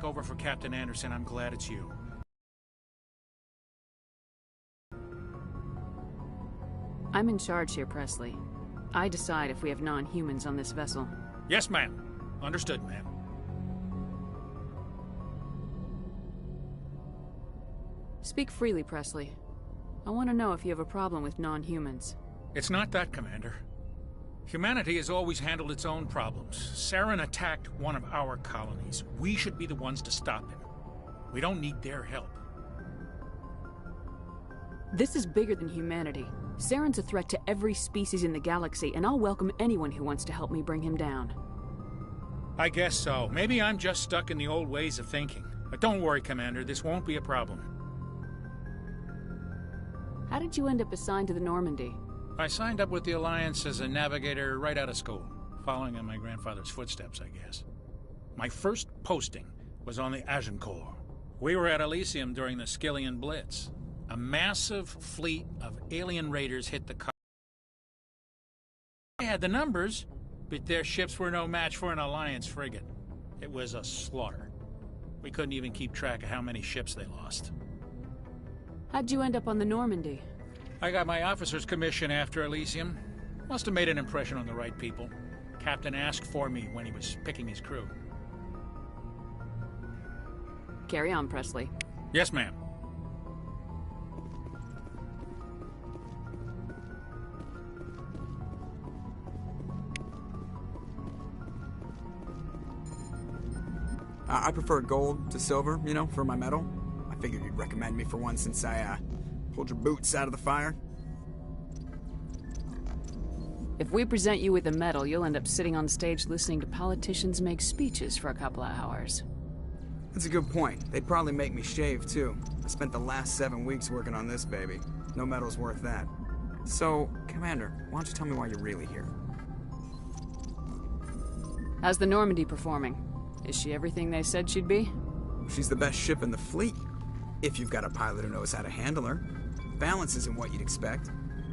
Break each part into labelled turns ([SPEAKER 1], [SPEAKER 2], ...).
[SPEAKER 1] over for Captain Anderson, I'm glad it's you.
[SPEAKER 2] I'm in charge here, Presley. I decide if we have non-humans on this vessel.
[SPEAKER 1] Yes, ma'am. Understood, ma'am.
[SPEAKER 2] Speak freely, Presley. I want to know if you have a problem with non-humans.
[SPEAKER 1] It's not that, Commander. Humanity has always handled its own problems. Saren attacked one of our colonies. We should be the ones to stop him. We don't need their help.
[SPEAKER 2] This is bigger than humanity. Saren's a threat to every species in the galaxy, and I'll welcome anyone who wants to help me bring him down.
[SPEAKER 1] I guess so. Maybe I'm just stuck in the old ways of thinking. But don't worry, Commander, this won't be a problem.
[SPEAKER 2] How did you end up assigned to the Normandy?
[SPEAKER 1] I signed up with the Alliance as a navigator right out of school, following in my grandfather's footsteps, I guess. My first posting was on the Agincourt. We were at Elysium during the Skyllian Blitz. A massive fleet of alien raiders hit the coast. They had the numbers, but their ships were no match for an Alliance frigate. It was a slaughter. We couldn't even keep track of how many ships they lost.
[SPEAKER 2] How'd you end up on the Normandy?
[SPEAKER 1] I got my officer's commission after Elysium. Must have made an impression on the right people. Captain asked for me when he was picking his crew.
[SPEAKER 2] Carry on, Presley.
[SPEAKER 1] Yes, ma'am.
[SPEAKER 3] I prefer gold to silver, you know, for my medal. I figured you'd recommend me for one since I, pulled your boots out of the fire.
[SPEAKER 2] If we present you with a medal, you'll end up sitting on stage listening to politicians make speeches for a couple of hours.
[SPEAKER 3] That's a good point. They'd probably make me shave, too. I spent the last 7 weeks working on this baby. No medal's worth that. So, Commander, why don't you tell me why you're really here?
[SPEAKER 2] How's the Normandy performing? Is she everything they said she'd be?
[SPEAKER 3] She's the best ship in the fleet, if you've got a pilot who knows how to handle her. Balance isn't what you'd expect.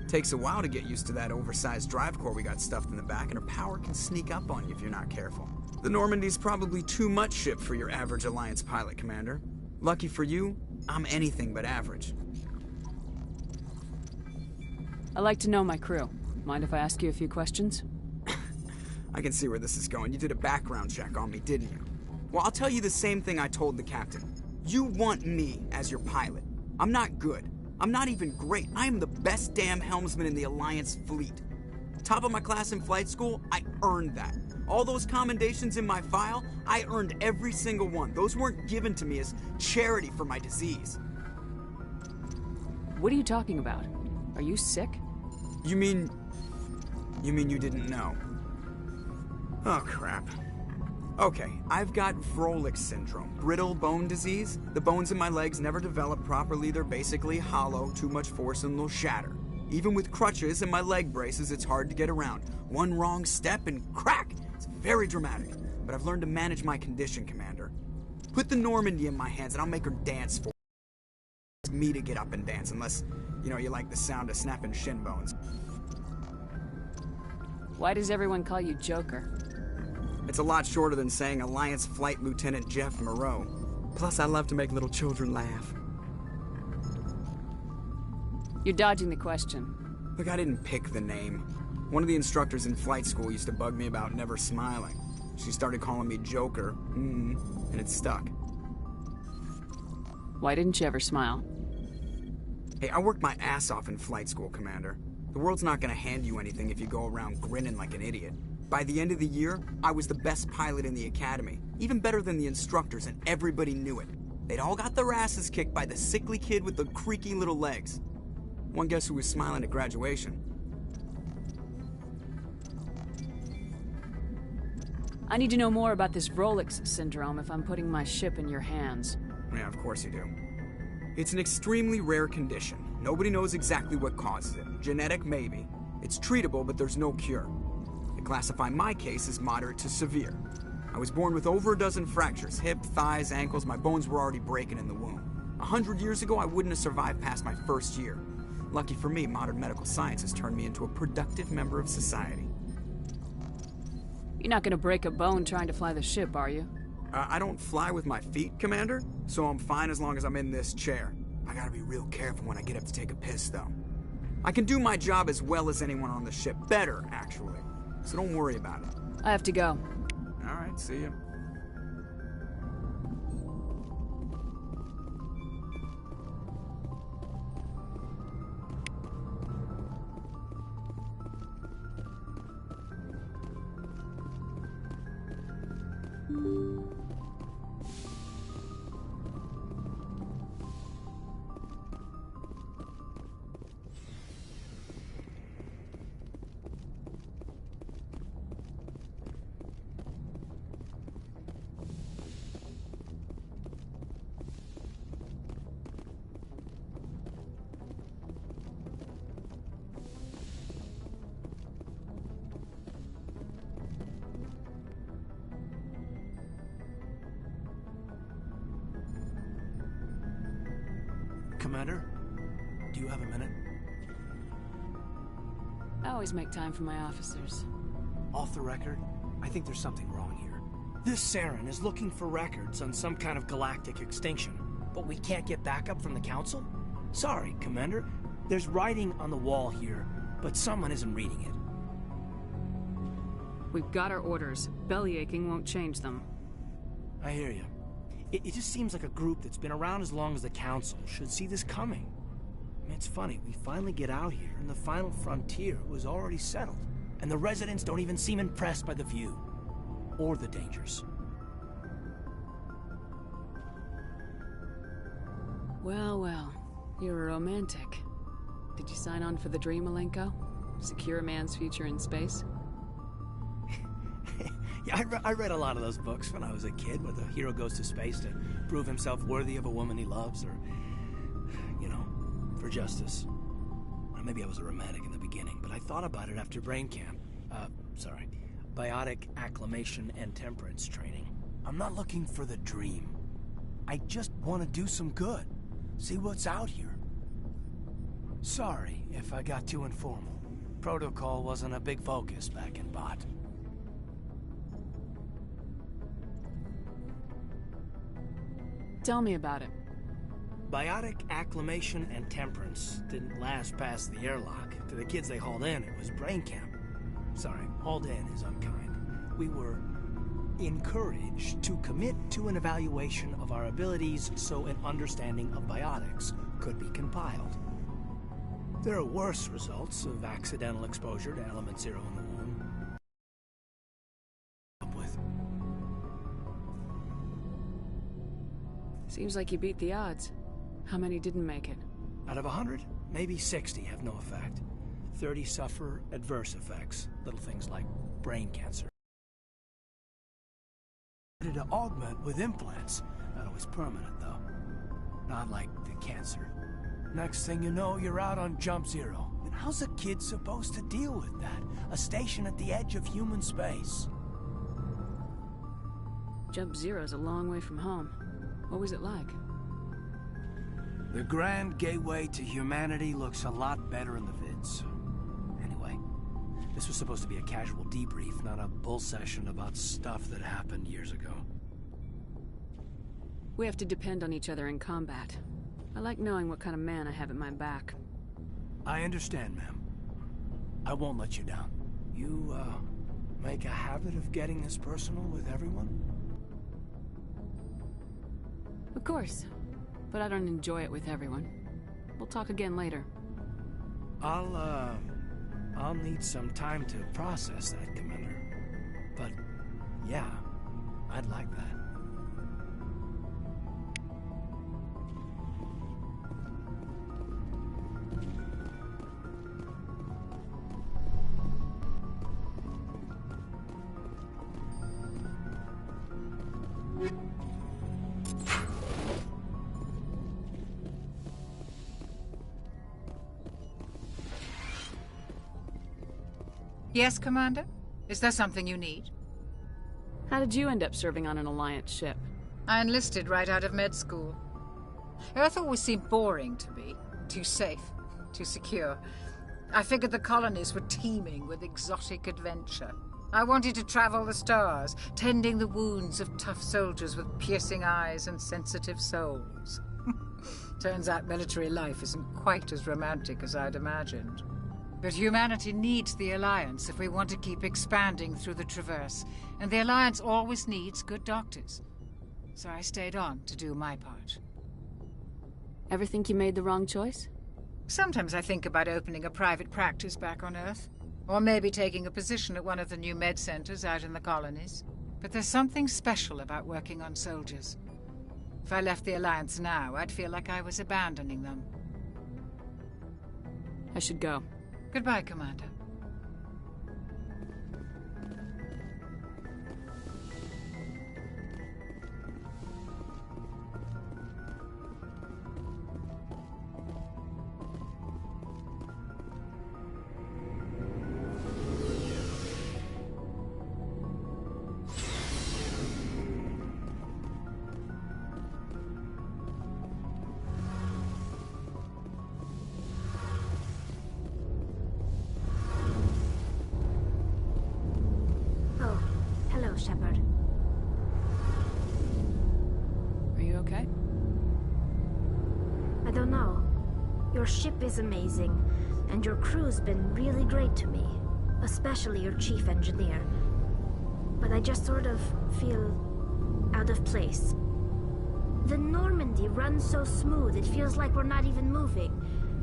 [SPEAKER 3] Takes a while to get used to that oversized drive core we got stuffed in the back, and her power can sneak up on you if you're not careful. The Normandy's probably too much ship for your average Alliance pilot, Commander. Lucky for you, I'm anything but average.
[SPEAKER 2] I like to know my crew. Mind if I ask you a few questions?
[SPEAKER 3] I can see where this is going. You did a background check on me, didn't you? Well, I'll tell you the same thing I told the captain. You want me as your pilot. I'm not good. I'm not even great. I am the best damn helmsman in the Alliance fleet. Top of my class in flight school, I earned that. All those commendations in my file, I earned every single one. Those weren't given to me as charity for my disease.
[SPEAKER 2] What are you talking about? Are you sick?
[SPEAKER 3] You mean you didn't know? Oh, crap. Okay, I've got Vrolik syndrome, brittle bone disease. The bones in my legs never develop properly. They're basically hollow, too much force and they'll shatter. Even with crutches and my leg braces, it's hard to get around. One wrong step and crack! It's very dramatic. But I've learned to manage my condition, Commander. Put the Normandy in my hands and I'll make her dance for It's me to get up and dance, unless, you like the sound of snapping shin bones.
[SPEAKER 2] Why does everyone call you Joker?
[SPEAKER 3] It's a lot shorter than saying Alliance Flight Lieutenant Jeff Moreau. Plus, I love to make little children laugh.
[SPEAKER 2] You're dodging the question.
[SPEAKER 3] Look, I didn't pick the name. One of the instructors in flight school used to bug me about never smiling. She started calling me Joker, and it stuck.
[SPEAKER 2] Why didn't you ever smile?
[SPEAKER 3] Hey, I worked my ass off in flight school, Commander. The world's not gonna hand you anything if you go around grinning like an idiot. By the end of the year, I was the best pilot in the academy, even better than the instructors, and everybody knew it. They'd all got their asses kicked by the sickly kid with the creaky little legs. One guess who was smiling at graduation?
[SPEAKER 2] I need to know more about this Vrolik syndrome if I'm putting my ship in your hands.
[SPEAKER 3] Yeah, of course you do. It's an extremely rare condition. Nobody knows exactly what causes it. Genetic, maybe. It's treatable, but there's no cure. They classify my case as moderate to severe. I was born with over a dozen fractures, hip, thighs, ankles. My bones were already breaking in the womb. 100 years ago, I wouldn't have survived past my first year. Lucky for me, modern medical science has turned me into a productive member of society.
[SPEAKER 2] You're not gonna break a bone trying to fly the ship, are you?
[SPEAKER 3] I don't fly with my feet, Commander, so I'm fine as long as I'm in this chair. I gotta be real careful when I get up to take a piss, though. I can do my job as well as anyone on the ship. Better, actually. So don't worry about it.
[SPEAKER 2] I have to go.
[SPEAKER 3] All right, see ya.
[SPEAKER 4] Commander, do you have a minute?
[SPEAKER 2] I always make time for my officers.
[SPEAKER 4] Off the record, I think there's something wrong here. This Saren is looking for records on some kind of galactic extinction, but we can't get backup from the Council? Sorry, Commander. There's writing on the wall here, but someone isn't reading it.
[SPEAKER 2] We've got our orders. Belly aching won't change them.
[SPEAKER 4] I hear you. It just seems like a group that's been around as long as the Council should see this coming. I mean, it's funny, we finally get out here, and the final frontier was already settled. And the residents don't even seem impressed by the view. Or the dangers.
[SPEAKER 2] Well, well. You're a romantic. Did you sign on for the dream, Malenko? Secure a man's future in space?
[SPEAKER 4] Yeah, I read a lot of those books when I was a kid, where the hero goes to space to prove himself worthy of a woman he loves, or, you know, for justice. Well, maybe I was a romantic in the beginning, but I thought about it after brain camp. Biotic acclimation and temperance training. I'm not looking for the dream. I just want to do some good. See what's out here. Sorry if I got too informal. Protocol wasn't a big focus back in Bot.
[SPEAKER 2] Tell me about it.
[SPEAKER 4] Biotic acclimation and temperance didn't last past the airlock. To the kids they hauled in, it was brain camp. Sorry, hauled in is unkind. We were encouraged to commit to an evaluation of our abilities so an understanding of biotics could be compiled. There are worse results of accidental exposure to Element Zero in the womb.
[SPEAKER 2] Seems like you beat the odds. How many didn't make it?
[SPEAKER 4] Out of 100, maybe 60 have no effect. 30 suffer adverse effects, little things like brain cancer. To augment with implants. Not always permanent, though. Not like the cancer. Next thing you know, you're out on Jump Zero. And how's a kid supposed to deal with that? A station at the edge of human space.
[SPEAKER 2] Jump Zero's a long way from home. What was it like?
[SPEAKER 4] The Grand Gateway to Humanity looks a lot better in the vids. Anyway, this was supposed to be a casual debrief, not a bull session about stuff that happened years ago.
[SPEAKER 2] We have to depend on each other in combat. I like knowing what kind of man I have at my back.
[SPEAKER 4] I understand, ma'am. I won't let you down. You, make a habit of getting this personal with everyone?
[SPEAKER 2] Of course. But I don't enjoy it with everyone. We'll talk again later.
[SPEAKER 4] I'll need some time to process that, Commander. But, yeah, I'd like that.
[SPEAKER 5] Yes, Commander? Is there something you need?
[SPEAKER 2] How did you end up serving on an Alliance ship?
[SPEAKER 5] I enlisted right out of med school. Earth always seemed boring to me. Too safe, too secure. I figured the colonies were teeming with exotic adventure. I wanted to travel the stars, tending the wounds of tough soldiers with piercing eyes and sensitive souls. Turns out military life isn't quite as romantic as I'd imagined. But humanity needs the Alliance if we want to keep expanding through the Traverse, and the Alliance always needs good doctors. So I stayed on to do my part.
[SPEAKER 2] Ever think you made the wrong choice?
[SPEAKER 5] Sometimes I think about opening a private practice back on Earth. Or maybe taking a position at one of the new med centers out in the colonies. But there's something special about working on soldiers. If I left the Alliance now, I'd feel like I was abandoning them.
[SPEAKER 2] I should go.
[SPEAKER 5] Goodbye, Commander.
[SPEAKER 6] Shepard.
[SPEAKER 2] Are you okay?
[SPEAKER 6] I don't know. Your ship is amazing, and your crew's been really great to me, especially your chief engineer. But I just sort of feel out of place. The Normandy runs so smooth it feels like we're not even moving,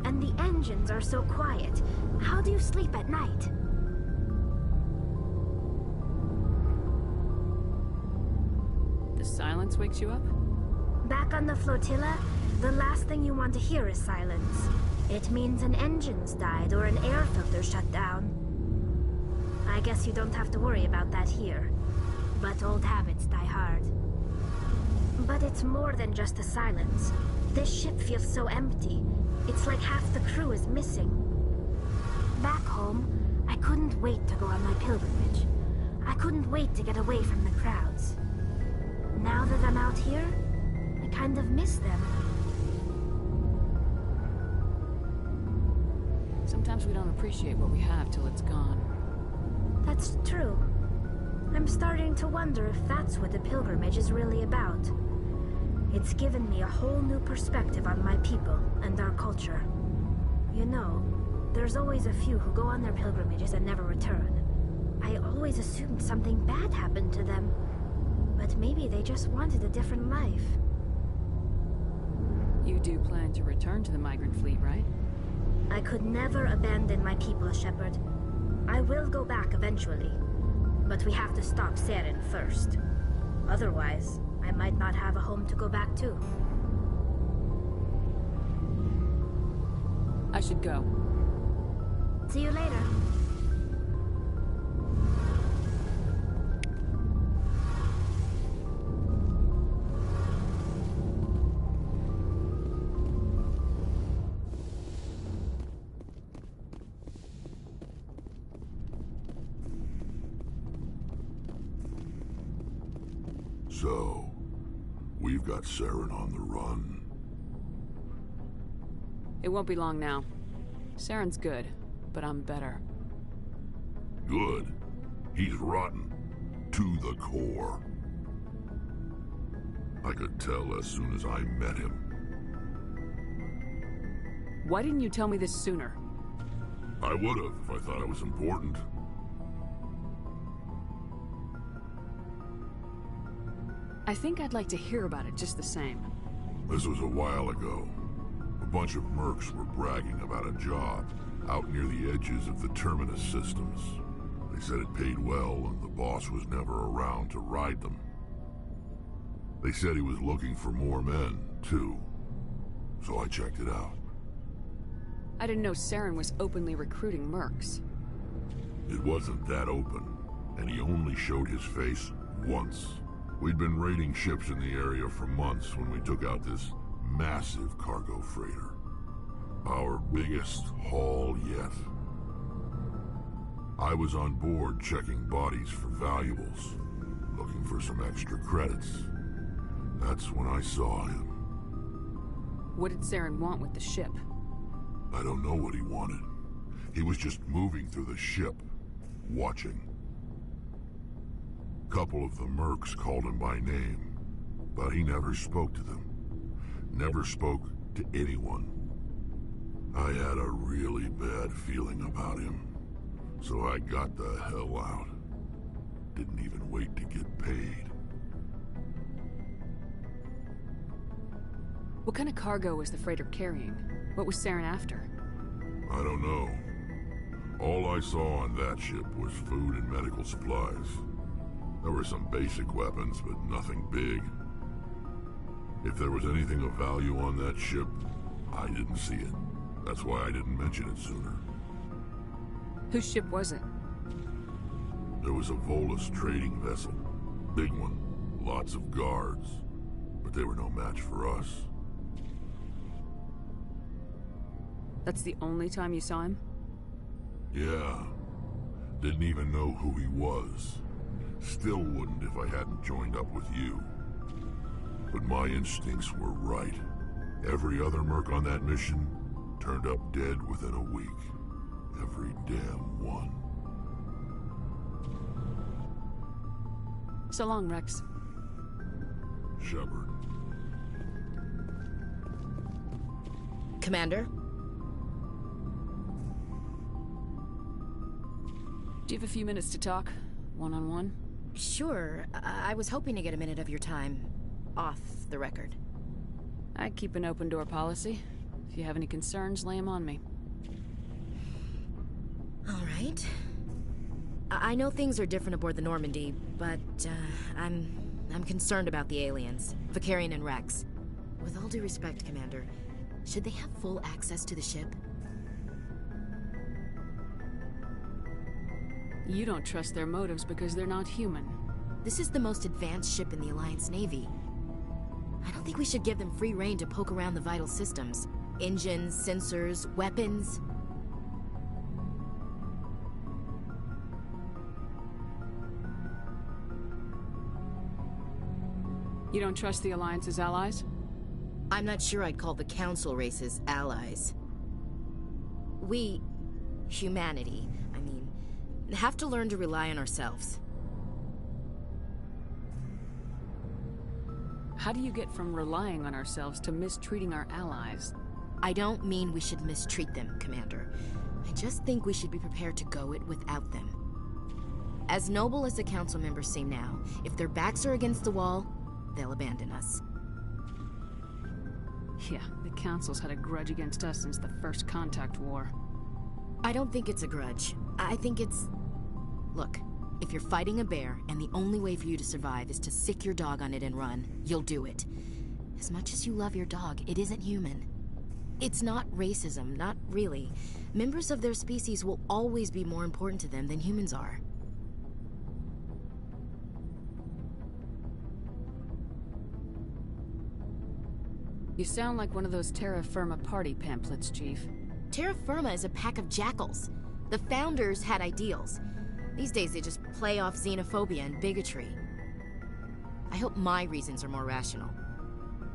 [SPEAKER 6] and the engines are so quiet. How do you sleep at night?
[SPEAKER 2] The silence wakes you up?
[SPEAKER 6] Back on the flotilla, the last thing you want to hear is silence. It means an engine's died or an air filter shut down. I guess you don't have to worry about that here. But old habits die hard. But it's more than just the silence. This ship feels so empty. It's like half the crew is missing. Back home, I couldn't wait to go on my pilgrimage. I couldn't wait to get away from the crowds. Now that I'm out here, I kind of miss them.
[SPEAKER 2] Sometimes we don't appreciate what we have till it's gone.
[SPEAKER 6] That's true. I'm starting to wonder if that's what the pilgrimage is really about. It's given me a whole new perspective on my people and our culture. You know, there's always a few who go on their pilgrimages and never return. I always assumed something bad happened to them. But maybe they just wanted a different life.
[SPEAKER 2] You do plan to return to the migrant fleet, right?
[SPEAKER 6] I could never abandon my people, Shepard. I will go back eventually. But we have to stop Saren first. Otherwise, I might not have a home to go back to.
[SPEAKER 2] I should go.
[SPEAKER 6] See you later.
[SPEAKER 7] So, we've got Saren on the run.
[SPEAKER 2] It won't be long now. Saren's good, but I'm better.
[SPEAKER 7] Good. He's rotten. To the core. I could tell as soon as I met him.
[SPEAKER 2] Why didn't you tell me this sooner?
[SPEAKER 7] I would've if I thought it was important.
[SPEAKER 2] I think I'd like to hear about it just the same.
[SPEAKER 7] This was a while ago. A bunch of mercs were bragging about a job out near the edges of the Terminus systems. They said it paid well and the boss was never around to ride them. They said he was looking for more men, too. So I checked it out.
[SPEAKER 2] I didn't know Saren was openly recruiting mercs.
[SPEAKER 7] It wasn't that open, and he only showed his face once. We'd been raiding ships in the area for months when we took out this massive cargo freighter. Our biggest haul yet. I was on board checking bodies for valuables, looking for some extra credits. That's when I saw him.
[SPEAKER 2] What did Saren want with the ship?
[SPEAKER 7] I don't know what he wanted. He was just moving through the ship, watching. Couple of the mercs called him by name, but he never spoke to them. Never spoke to anyone. I had a really bad feeling about him, so I got the hell out. Didn't even wait to get paid.
[SPEAKER 2] What kind of cargo was the freighter carrying? What was Saren after?
[SPEAKER 7] I don't know. All I saw on that ship was food and medical supplies. There were some basic weapons, but nothing big. If there was anything of value on that ship, I didn't see it. That's why I didn't mention it sooner.
[SPEAKER 2] Whose ship was it?
[SPEAKER 7] There was a Volus trading vessel. Big one. Lots of guards. But they were no match for us.
[SPEAKER 2] That's the only time you saw him?
[SPEAKER 7] Yeah. Didn't even know who he was. Still wouldn't if I hadn't joined up with you. But my instincts were right. Every other merc on that mission turned up dead within a week. Every damn one.
[SPEAKER 2] So long, Rex.
[SPEAKER 7] Shepard.
[SPEAKER 8] Commander?
[SPEAKER 2] Do you have a few minutes to talk? One-on-one?
[SPEAKER 8] Sure. I was hoping to get a minute of your time off the record.
[SPEAKER 2] I keep an open door policy. If you have any concerns, lay them on me.
[SPEAKER 8] All right. I know things are different aboard the Normandy, but I'm concerned about the aliens, Vakarian and Rex. With all due respect, Commander, should they have full access to the ship?
[SPEAKER 2] You don't trust their motives because they're not human.
[SPEAKER 8] This is the most advanced ship in the Alliance Navy. I don't think we should give them free rein to poke around the vital systems. Engines, sensors, weapons.
[SPEAKER 2] You don't trust the Alliance's allies?
[SPEAKER 8] I'm not sure I'd call the Council races allies. We, humanity, have to learn to rely on ourselves.
[SPEAKER 2] How do you get from relying on ourselves to mistreating our allies?
[SPEAKER 8] I don't mean we should mistreat them, Commander. I just think we should be prepared to go it without them. As noble as the Council members seem now, if their backs are against the wall, they'll abandon us.
[SPEAKER 2] Yeah, the Council's had a grudge against us since the First Contact War.
[SPEAKER 8] I don't think it's a grudge. I think it's... Look, if you're fighting a bear and the only way for you to survive is to sick your dog on it and run, you'll do it. As much as you love your dog, it isn't human. It's not racism, not really. Members of their species will always be more important to them than humans are.
[SPEAKER 2] You sound like one of those Terra Firma party pamphlets, Chief.
[SPEAKER 8] Terra Firma is a pack of jackals. The founders had ideals. These days they just play off xenophobia and bigotry. I hope my reasons are more rational.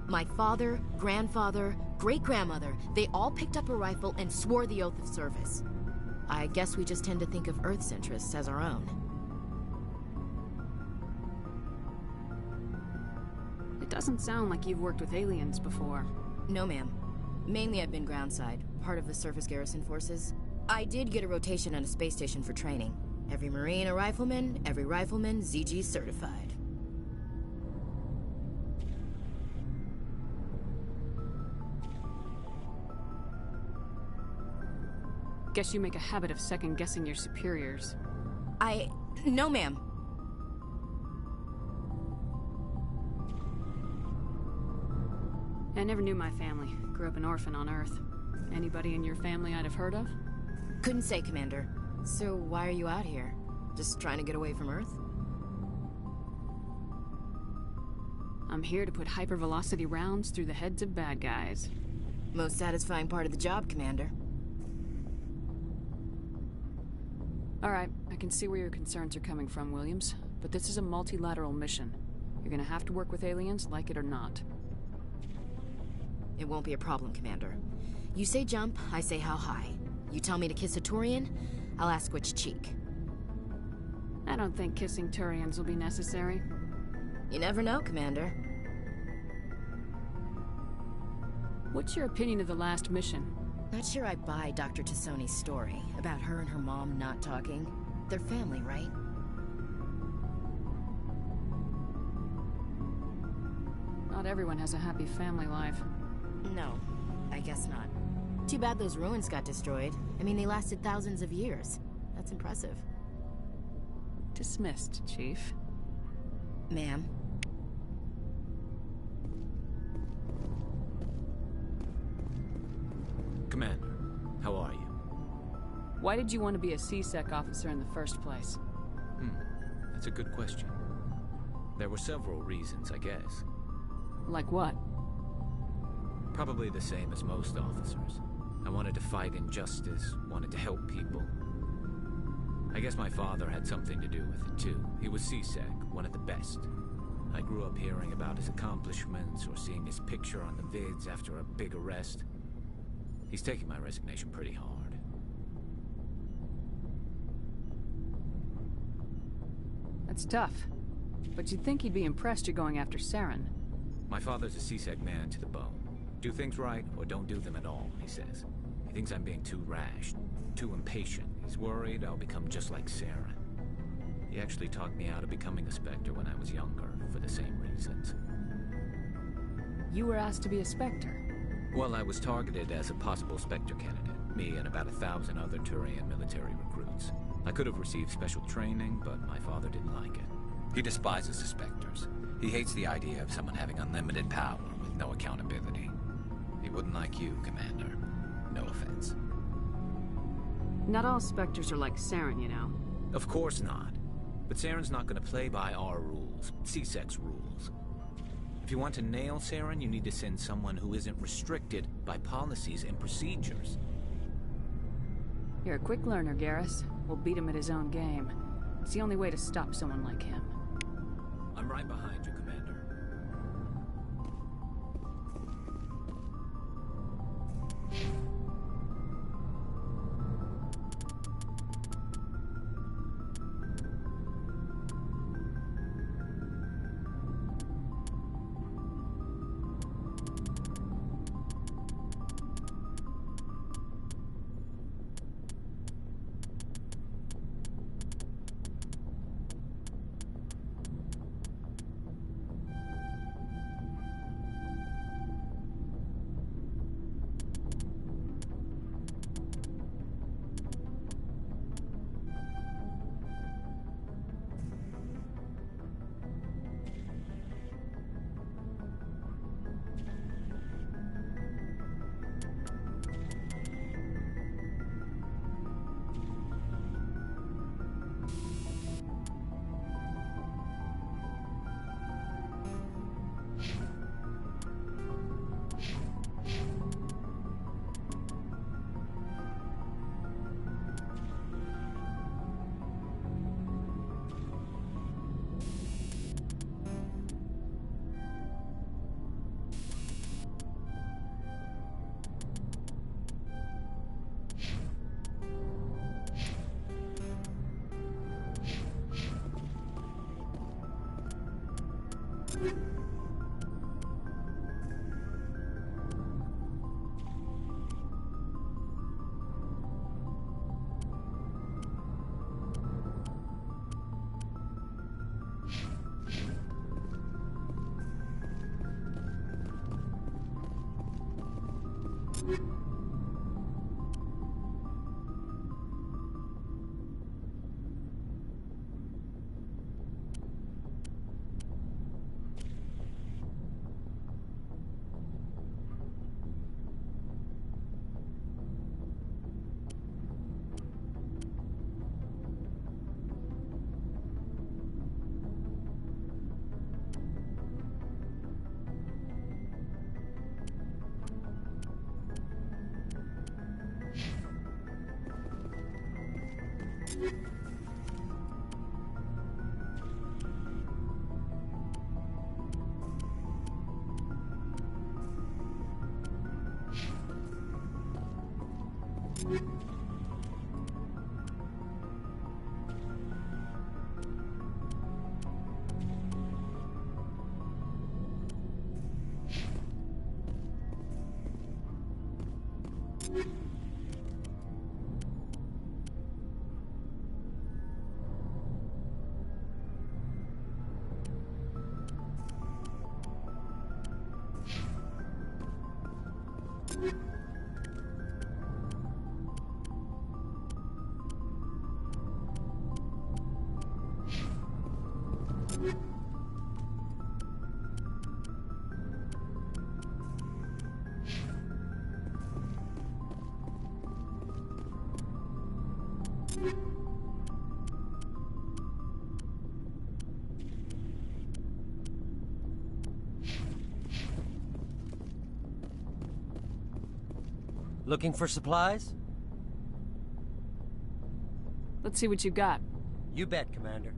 [SPEAKER 8] My father, grandfather, great-grandmother, they all picked up a rifle and swore the oath of service. I guess we just tend to think of Earth's interests as our own.
[SPEAKER 2] It doesn't sound like you've worked with aliens before.
[SPEAKER 8] No, ma'am. Mainly I've been groundside, part of the surface garrison forces. I did get a rotation on a space station for training. Every Marine a rifleman, every rifleman ZG certified.
[SPEAKER 2] Guess you make a habit of second-guessing your superiors.
[SPEAKER 8] No, ma'am.
[SPEAKER 2] I never knew my family. Grew up an orphan on Earth. Anybody in your family I'd have heard of?
[SPEAKER 8] Couldn't say, Commander. So why are you out here? Just trying to get away from Earth?
[SPEAKER 2] I'm here to put hypervelocity rounds through the heads of bad guys.
[SPEAKER 8] Most satisfying part of the job, Commander.
[SPEAKER 2] Alright, I can see where your concerns are coming from, Williams. But this is a multilateral mission. You're gonna have to work with aliens, like it or not.
[SPEAKER 8] It won't be a problem, Commander. You say jump, I say how high. You tell me to kiss a Turian, I'll ask which cheek.
[SPEAKER 2] I don't think kissing Turians will be necessary.
[SPEAKER 8] You never know, Commander.
[SPEAKER 2] What's your opinion of the last mission?
[SPEAKER 8] Not sure I buy Dr. Tassoni's story about her and her mom not talking. They're family, right?
[SPEAKER 2] Not everyone has a happy family life.
[SPEAKER 8] No, I guess not. Too bad those ruins got destroyed. I mean, they lasted thousands of years. That's impressive.
[SPEAKER 2] Dismissed, Chief.
[SPEAKER 8] Ma'am.
[SPEAKER 9] Commander, how are you?
[SPEAKER 2] Why did you want to be a C-Sec officer in the first place?
[SPEAKER 9] That's a good question. There were several reasons, I guess.
[SPEAKER 2] Like what?
[SPEAKER 9] Probably the same as most officers. I wanted to fight injustice, wanted to help people. I guess my father had something to do with it too. He was C-Sec, one of the best. I grew up hearing about his accomplishments or seeing his picture on the vids after a big arrest. He's taking my resignation pretty hard.
[SPEAKER 2] That's tough. But you'd think he'd be impressed you're going after Saren.
[SPEAKER 9] My father's a C-Sec man to the bone. Do things right, or don't do them at all, he says. He thinks I'm being too rash, too impatient. He's worried I'll become just like Saren. He actually talked me out of becoming a Spectre when I was younger, for the same reasons.
[SPEAKER 2] You were asked to be a Spectre.
[SPEAKER 9] Well, I was targeted as a possible Spectre candidate, me and about 1,000 other Turian military recruits. I could have received special training, but my father didn't like it.
[SPEAKER 10] He despises the Spectres. He hates the idea of someone having unlimited power with no accountability. He wouldn't like you, Commander. No offense.
[SPEAKER 2] Not all Spectres are like Saren, you know.
[SPEAKER 9] Of course not. But Saren's not going to play by our rules, C-Sec's rules. If you want to nail Saren, you need to send someone who isn't restricted by policies and procedures.
[SPEAKER 2] You're a quick learner, Garrus. We'll beat him at his own game. It's the only way to stop someone like him.
[SPEAKER 9] I'm right behind you, Commander.
[SPEAKER 11] Looking for supplies?
[SPEAKER 2] Let's see what you got.
[SPEAKER 11] You bet, Commander.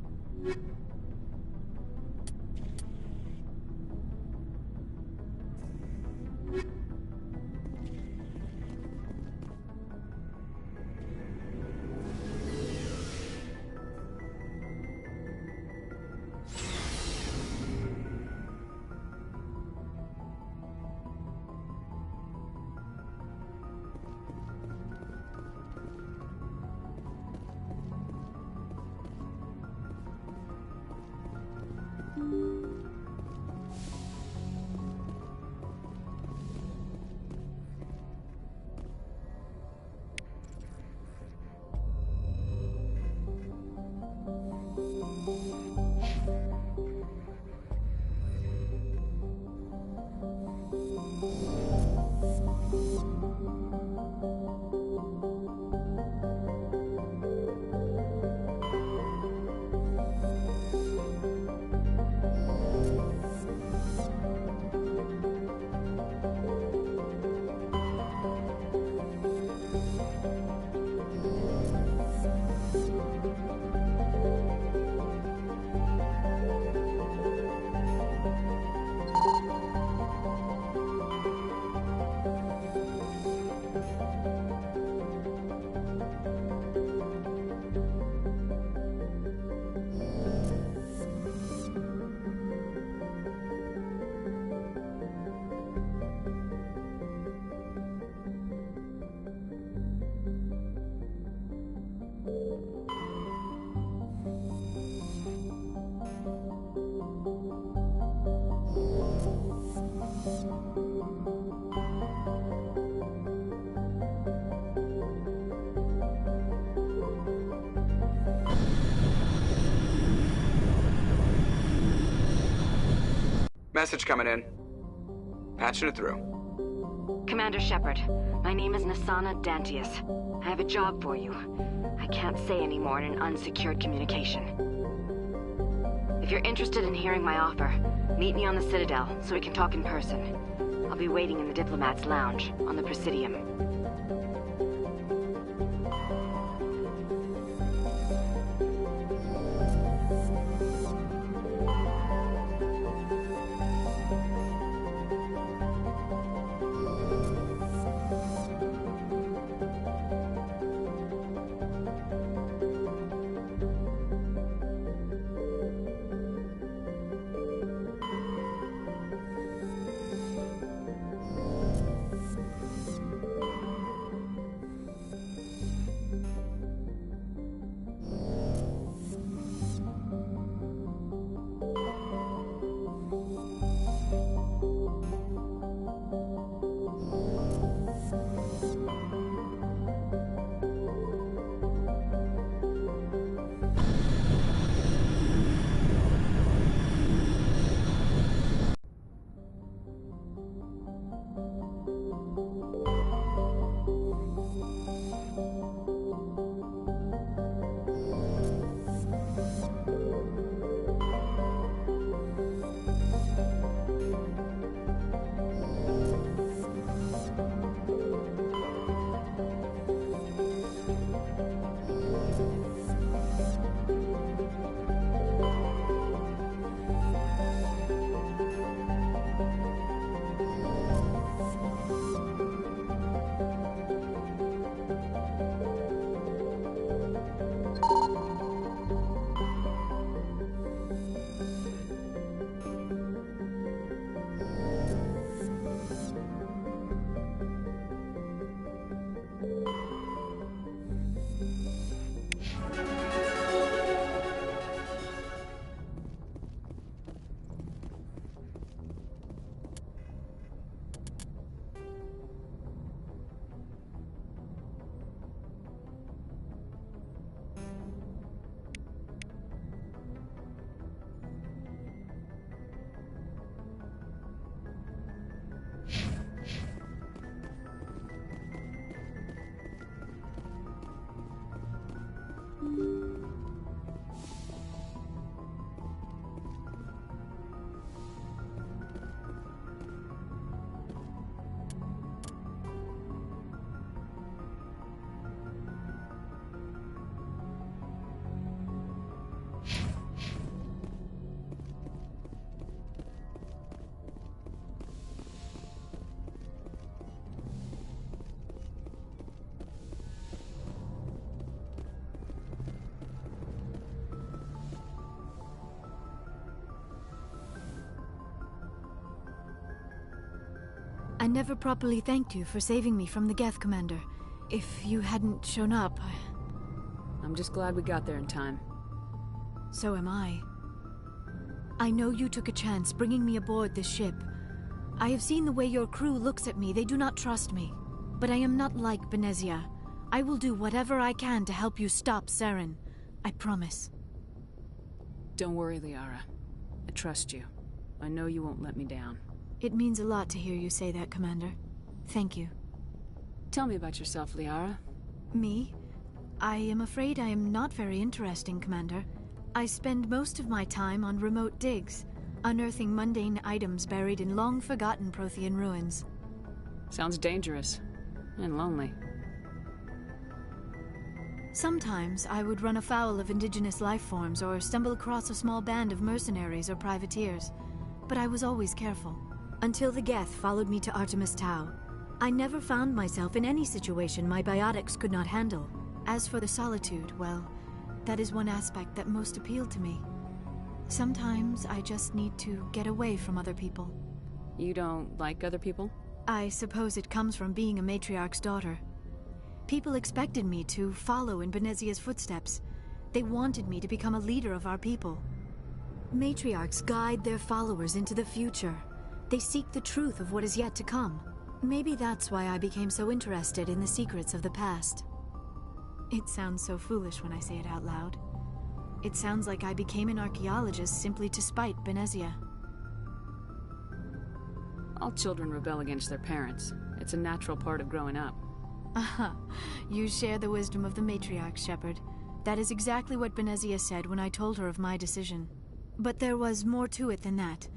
[SPEAKER 3] Message coming in. Patching it through.
[SPEAKER 12] Commander Shepard, my name is Nassana Dantius. I have a job for you. I can't say any more in an unsecured communication. If you're interested in hearing my offer, meet me on the Citadel so we can talk in person. I'll be waiting in the Diplomat's Lounge on the Presidium.
[SPEAKER 13] I never properly thanked you for saving me from the Geth, Commander. If you hadn't shown up,
[SPEAKER 2] I'm just glad we got there in time.
[SPEAKER 13] So am I. I know you took a chance bringing me aboard this ship. I have seen the way your crew looks at me. They do not trust me. But I am not like Benezia. I will do whatever I can to help you stop Saren. I promise.
[SPEAKER 2] Don't worry, Liara. I trust you. I know you won't let me down.
[SPEAKER 13] It means a lot to hear you say that, Commander. Thank you.
[SPEAKER 2] Tell me about yourself, Liara.
[SPEAKER 13] Me? I am afraid I am not very interesting, Commander. I spend most of my time on remote digs, unearthing mundane items buried in long-forgotten Prothean ruins.
[SPEAKER 2] Sounds dangerous. And lonely.
[SPEAKER 13] Sometimes I would run afoul of indigenous life forms or stumble across a small band of mercenaries or privateers. But I was always careful. Until the Geth followed me to Artemis Tau. I never found myself in any situation my biotics could not handle. As for the solitude, well, that is one aspect that most appealed to me. Sometimes I just need to get away from other people.
[SPEAKER 2] You don't like other people?
[SPEAKER 13] I suppose it comes from being a matriarch's daughter. People expected me to follow in Benezia's footsteps. They wanted me to become a leader of our people. Matriarchs guide their followers into the future. They seek the truth of what is yet to come. Maybe that's why I became so interested in the secrets of the past. It sounds so foolish when I say it out loud. It sounds like I became an archaeologist simply to spite Benezia.
[SPEAKER 2] All children rebel against their parents. It's a natural part of growing up.
[SPEAKER 13] Aha, you share the wisdom of the matriarch, Shepard. That is exactly what Benezia said when I told her of my decision. But there was more to it than that.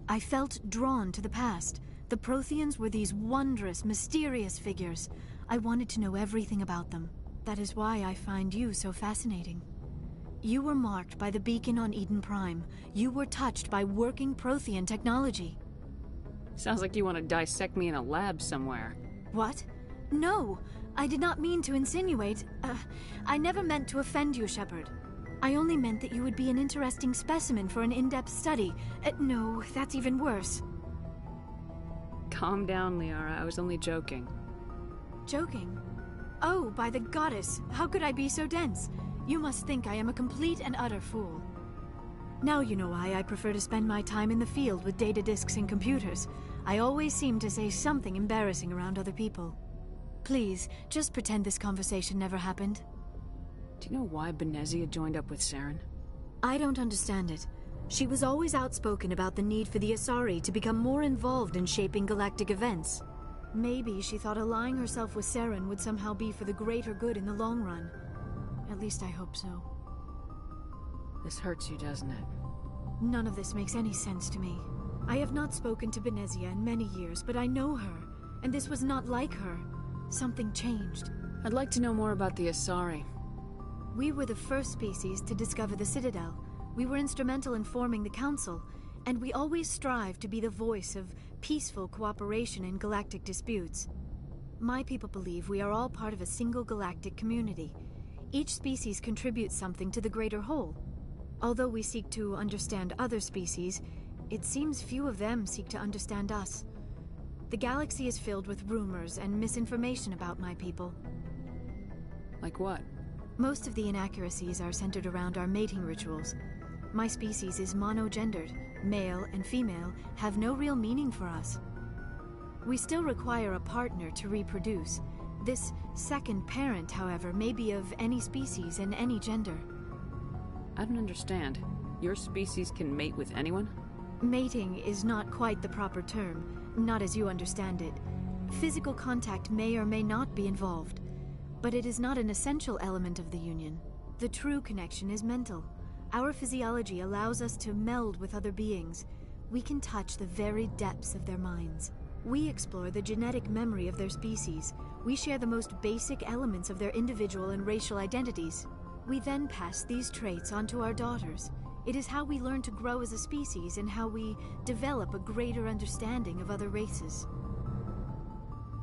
[SPEAKER 13] I felt drawn to the past. The Protheans were these wondrous, mysterious figures. I wanted to know everything about them. That is why I find you so fascinating. You were marked by the beacon on Eden Prime. You were touched by working Prothean technology.
[SPEAKER 2] Sounds like you want to dissect me in a lab somewhere.
[SPEAKER 13] What? No, I did not mean to insinuate. I never meant to offend you, Shepard. I only meant that you would be an interesting specimen for an in-depth study. No, that's even worse.
[SPEAKER 2] Calm down, Liara. I was only joking.
[SPEAKER 13] Joking? Oh, by the goddess, how could I be so dense? You must think I am a complete and utter fool. Now you know why I prefer to spend my time in the field with data disks and computers. I always seem to say something embarrassing around other people. Please, just pretend this conversation never happened.
[SPEAKER 2] Do you know why Benezia joined up with Saren?
[SPEAKER 13] I don't understand it. She was always outspoken about the need for the Asari to become more involved in shaping galactic events. Maybe she thought allying herself with Saren would somehow be for the greater good in the long run. At least I hope so.
[SPEAKER 2] This hurts you, doesn't it?
[SPEAKER 13] None of this makes any sense to me. I have not spoken to Benezia in many years, but I know her, and this was not like her. Something changed.
[SPEAKER 2] I'd like to know more about the Asari.
[SPEAKER 13] We were the first species to discover the Citadel. We were instrumental in forming the Council, and we always strive to be the voice of peaceful cooperation in galactic disputes. My people believe we are all part of a single galactic community. Each species contributes something to the greater whole. Although we seek to understand other species, it seems few of them seek to understand us. The galaxy is filled with rumors and misinformation about my people.
[SPEAKER 2] Like what?
[SPEAKER 13] Most of the inaccuracies are centered around our mating rituals. My species is monogendered. Male and female have no real meaning for us. We still require a partner to reproduce. This second parent, however, may be of any species and any gender.
[SPEAKER 2] I don't understand. Your species can mate with anyone?
[SPEAKER 13] Mating is not quite the proper term, not as you understand it. Physical contact may or may not be involved, but it is not an essential element of the union. The true connection is mental. Our physiology allows us to meld with other beings. We can touch the very depths of their minds. We explore the genetic memory of their species. We share the most basic elements of their individual and racial identities. We then pass these traits on to our daughters. It is how we learn to grow as a species and how we develop a greater understanding of other races.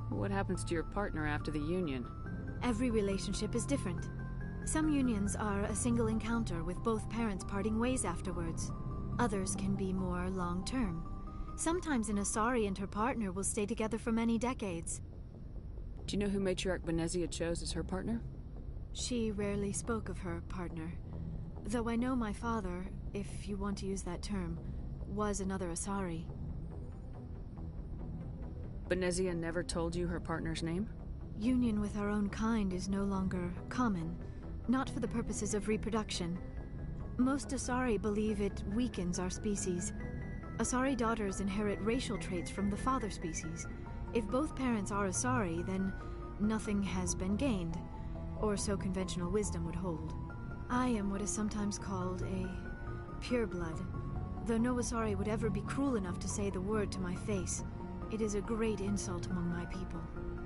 [SPEAKER 2] What happens to your partner after the union?
[SPEAKER 13] Every relationship is different. Some unions are a single encounter with both parents parting ways afterwards. Others can be more long-term. Sometimes an Asari and her partner will stay together for many decades.
[SPEAKER 2] Do you know who Matriarch Benezia chose as her partner?
[SPEAKER 13] She rarely spoke of her partner. Though I know my father, if you want to use that term, was another Asari.
[SPEAKER 2] Benezia never told you her partner's name?
[SPEAKER 13] Union with our own kind is no longer common, not for the purposes of reproduction. Most Asari believe it weakens our species. Asari daughters inherit racial traits from the father species. If both parents are Asari, then nothing has been gained, or so conventional wisdom would hold. I am what is sometimes called a pureblood, though no Asari would ever be cruel enough to say the word to my face. It is a great insult among my people.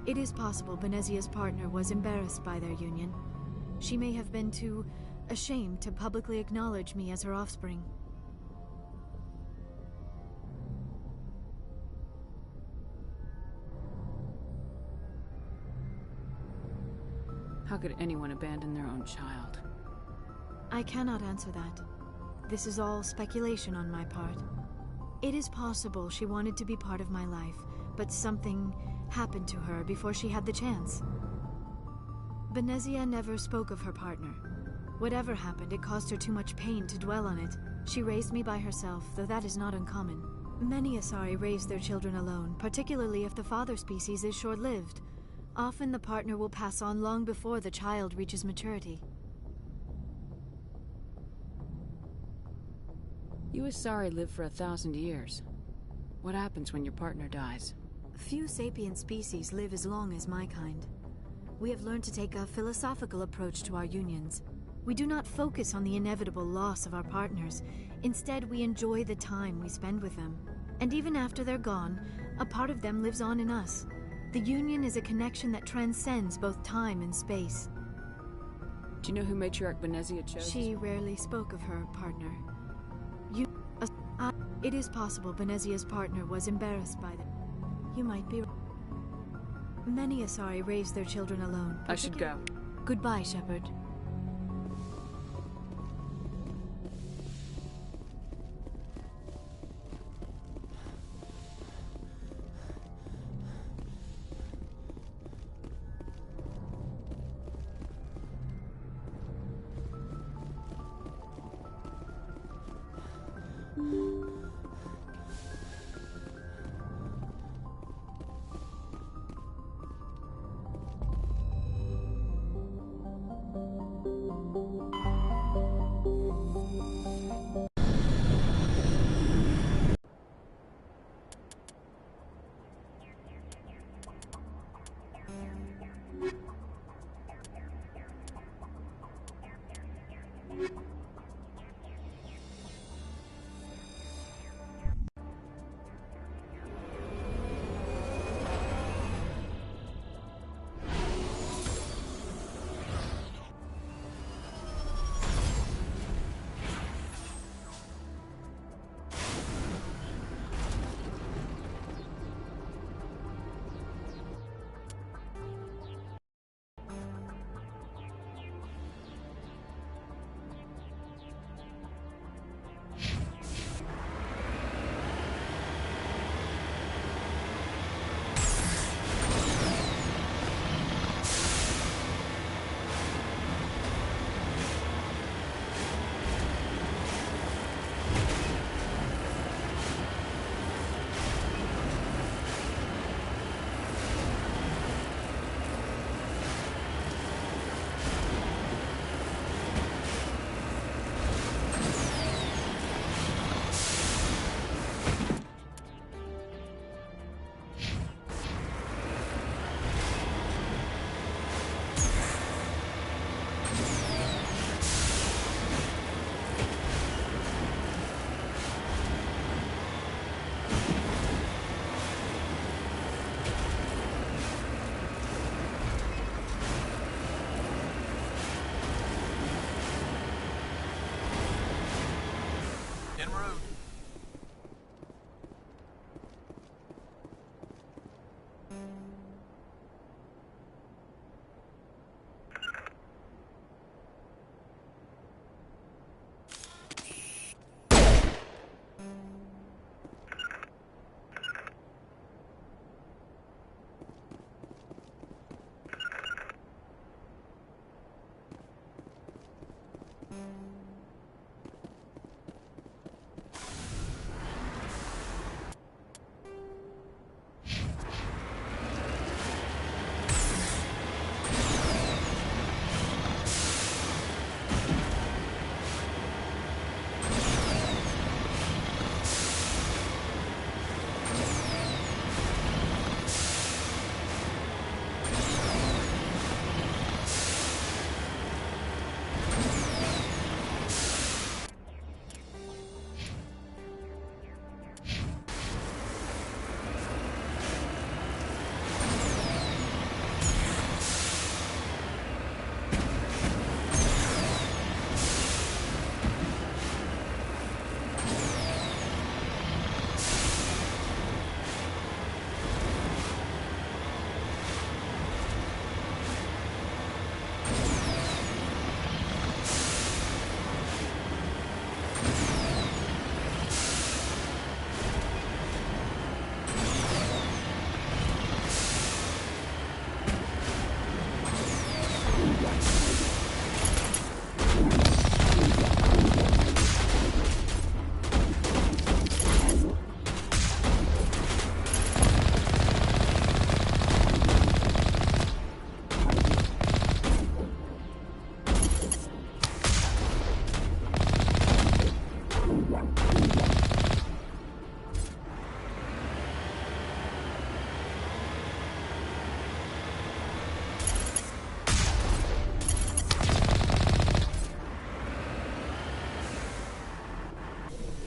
[SPEAKER 13] It is possible Benezia's partner was embarrassed by their union. She may have been too ashamed to publicly acknowledge me as her offspring.
[SPEAKER 2] How could anyone abandon their own child?
[SPEAKER 13] I cannot answer that. This is all speculation on my part. It is possible she wanted to be part of my life, but something happened to her before she had the chance. Benezia never spoke of her partner. Whatever happened, it caused her too much pain to dwell on it. She raised me by herself, though that is not uncommon. Many Asari raise their children alone, particularly if the father species is short-lived. Often the partner will pass on long before the child reaches maturity.
[SPEAKER 2] You Asari live for 1,000 years. What happens when your partner dies?
[SPEAKER 13] Few sapient species live as long as my kind. We have learned to take a philosophical approach to our unions. We do not focus on the inevitable loss of our partners. Instead, we enjoy the time we spend with them. And even after they're gone, a part of them lives on in us. The union is a connection that transcends both time and space.
[SPEAKER 2] Do you know who Matriarch Benezia chose?
[SPEAKER 13] She rarely spoke of her partner. It is possible Benezia's partner was embarrassed by them. You might be right. Many Asari raise their children alone.
[SPEAKER 2] I should go.
[SPEAKER 13] Goodbye, Shepard.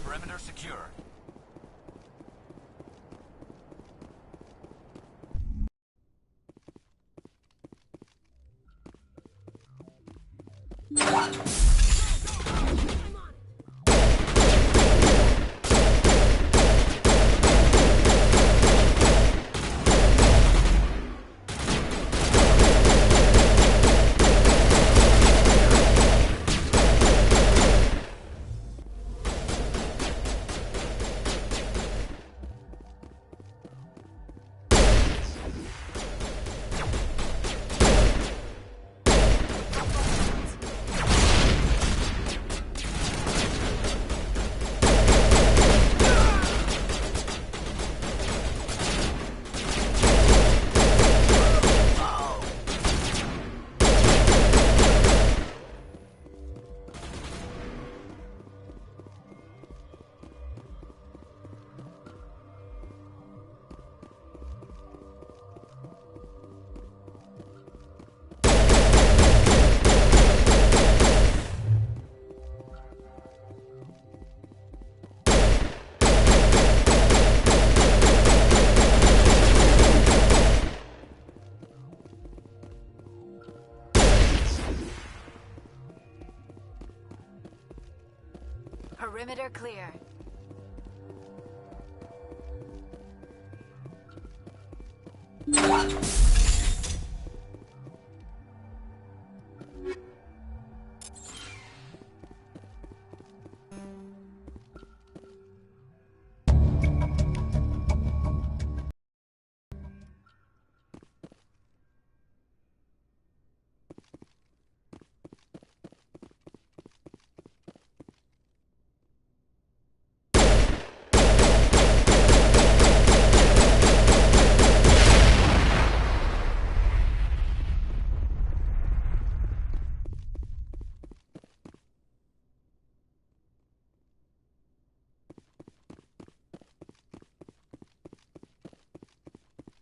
[SPEAKER 10] Perimeter secure.
[SPEAKER 14] Perimeter clear.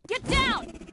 [SPEAKER 15] Get down!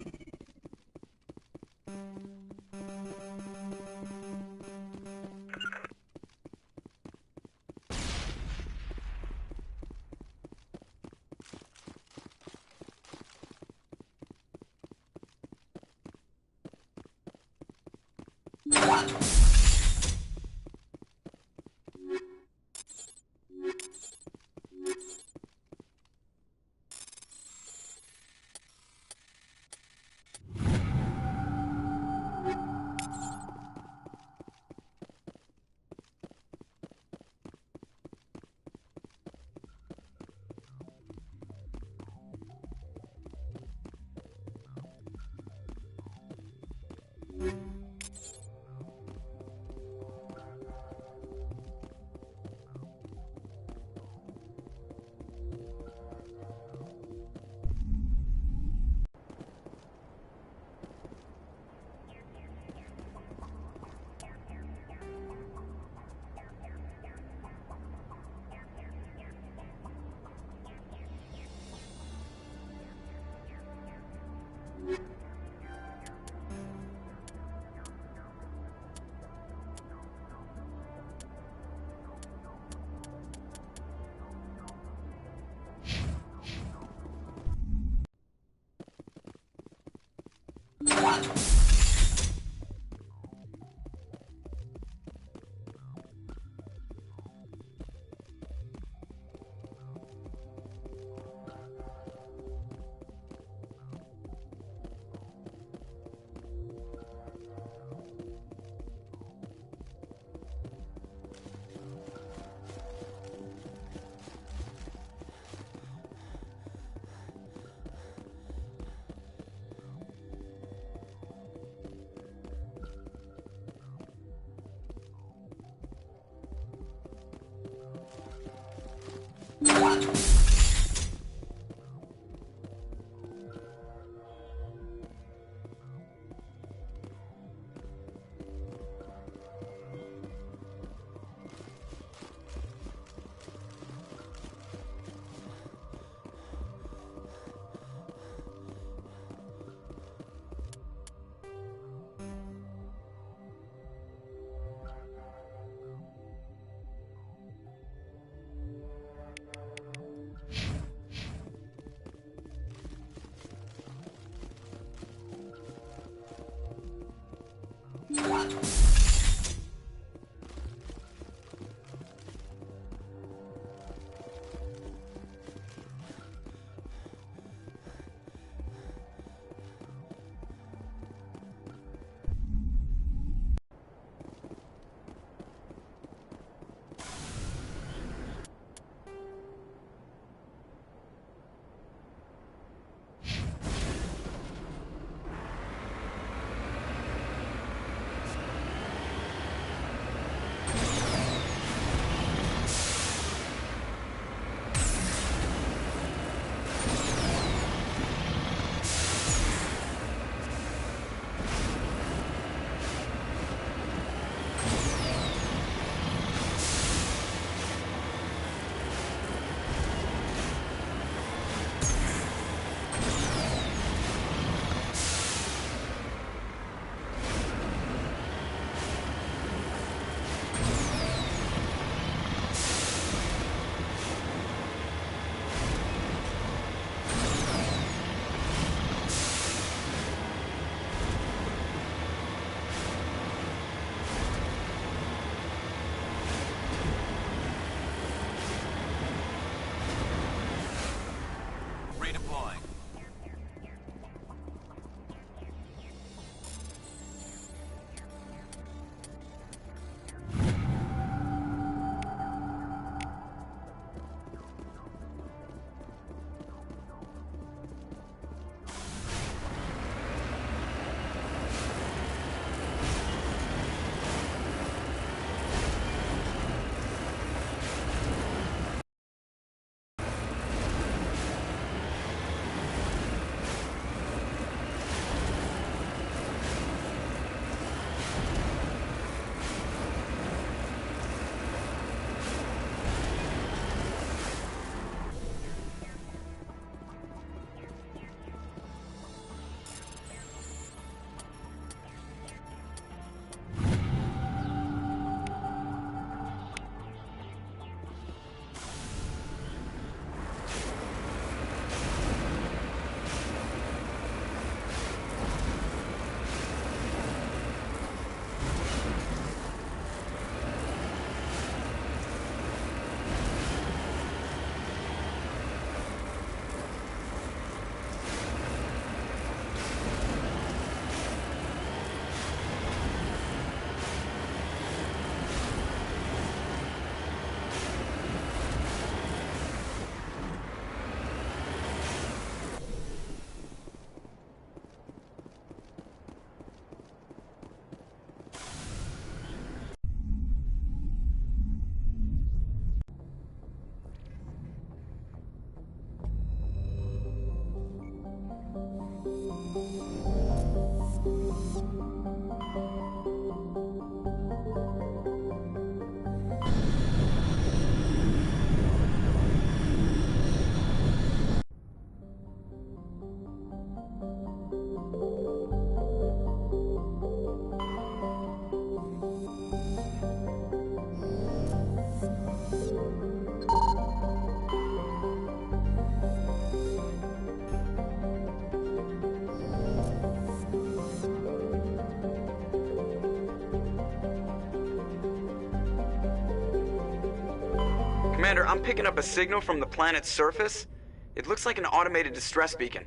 [SPEAKER 3] Commander, I'm picking up a signal from the planet's surface. It looks like an automated distress beacon.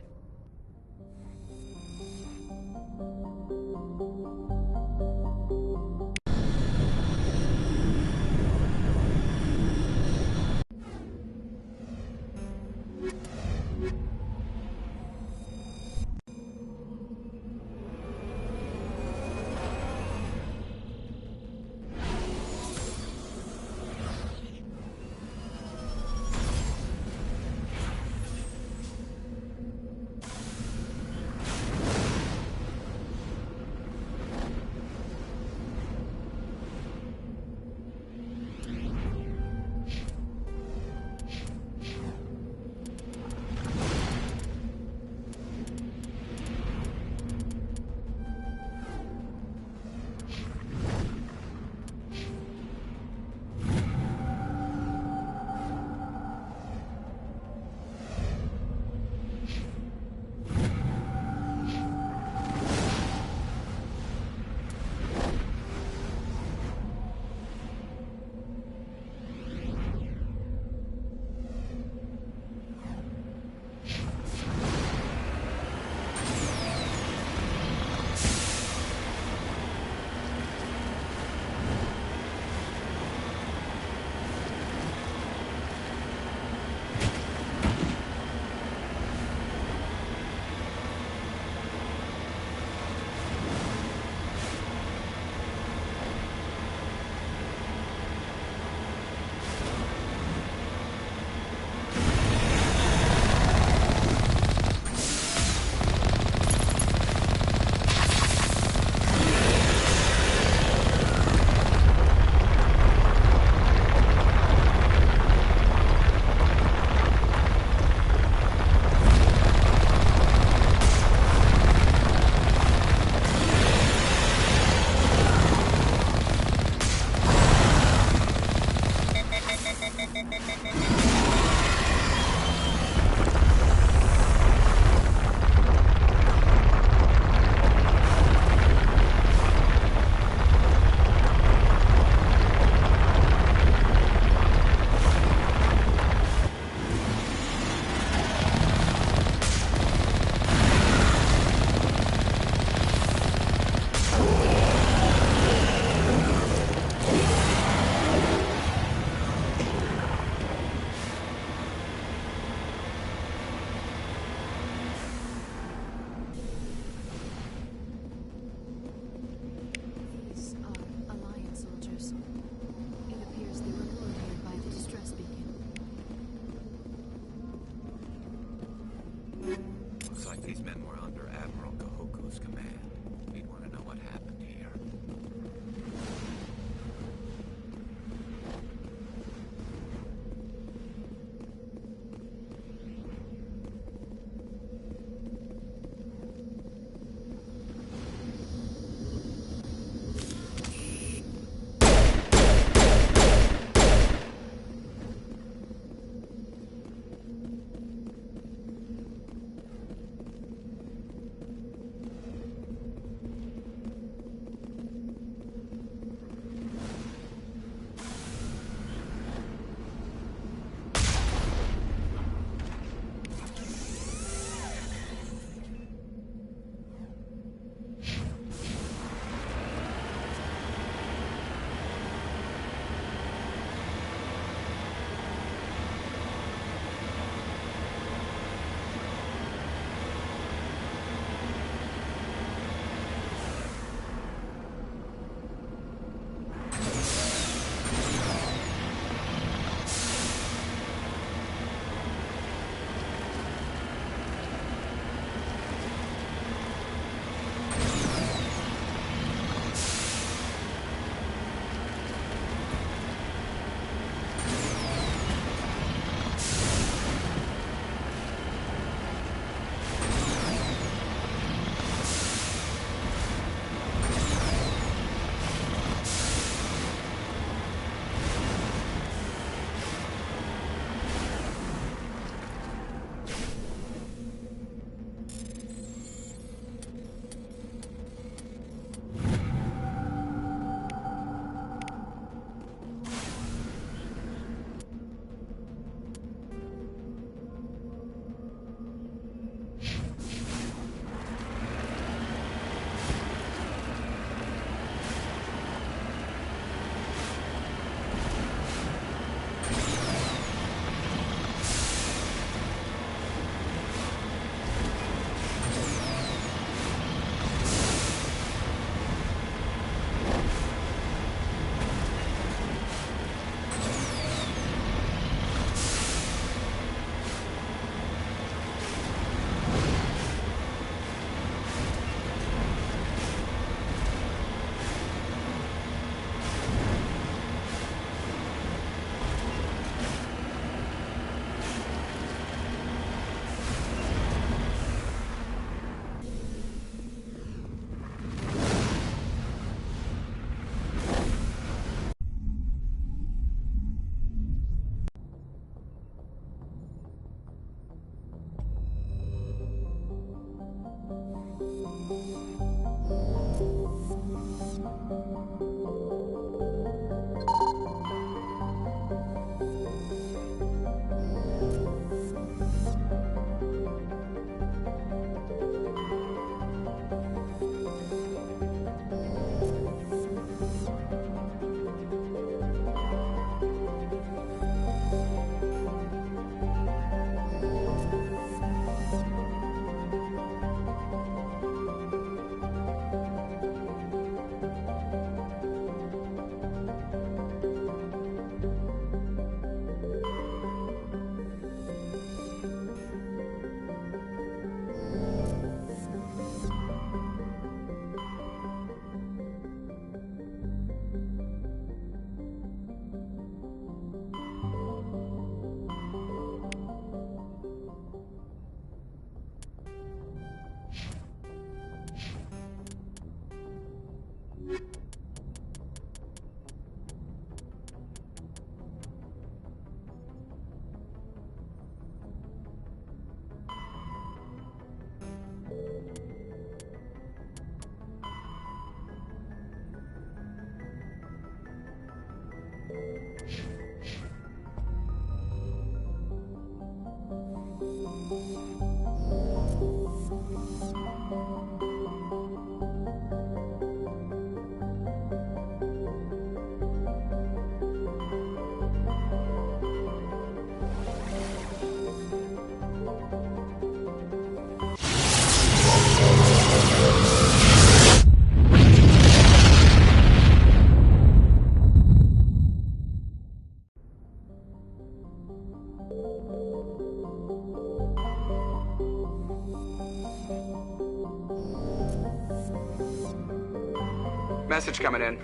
[SPEAKER 3] Message coming in.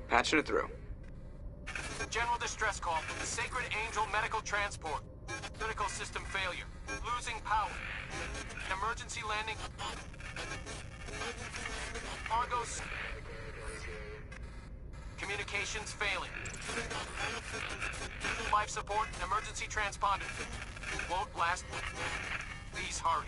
[SPEAKER 3] Patching it through.
[SPEAKER 14] General distress call from the Sacred Angel Medical Transport. Critical system failure. Losing power. Emergency landing. Argos. Communications failing. Life support and emergency transponder. Won't last. Please hurry.